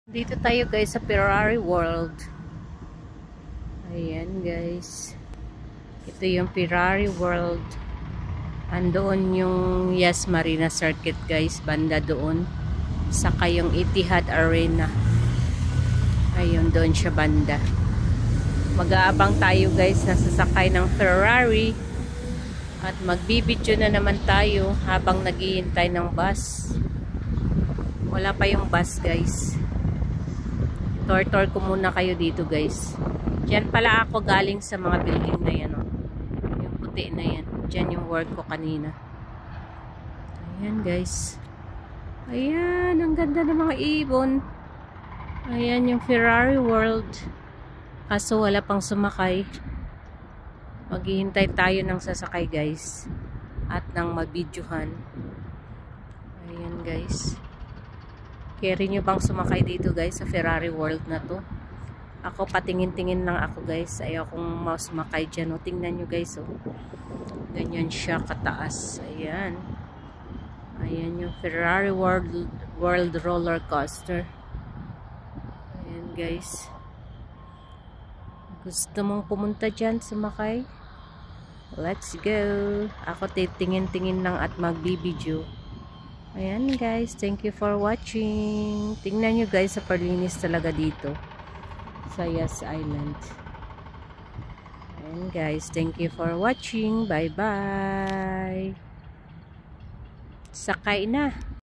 Dito tayo guys sa Ferrari World. Ayan guys. Ito yung Ferrari World. Andoon yung Yas Marina Circuit guys. Banda doon. Saka yung Etihad Arena. Ayun doon siya banda. Mag-aabang tayo guys na sasakay ng Ferrari. At magbibidyo na naman tayo habang naghihintay ng bus. Wala pa yung bus guys. Tour ko muna kayo dito guys. Diyan pala ako galing sa mga building na yan. Oh. Yung puti na yan. Diyan yung work ko kanina. Ayan guys. Ayan. Ang ganda ng mga ibon. Ayan yung Ferrari World. Kaso wala pang sumakay. Maghihintay tayo ng sasakay guys. At ng mabidyohan. Ayan guys. Carry nyo bang sumakay dito guys sa Ferrari World na to? Ako patingin-tingin lang ako guys. Ayaw kong sumakay dyan. O, tingnan nyo guys. Oh. Ganyan siya kataas. Ayan. Ayan yung Ferrari World Roller Coaster. Ayan guys. Gusto mong pumunta dyan sumakay? Let's go. Ako titingin-tingin lang at magbibideo. Ayan guys, thank you for watching. Tingnan nyo guys, sa parlinis talaga dito sa Yas Island. Ayan guys, thank you for watching. Bye bye. Sakay na.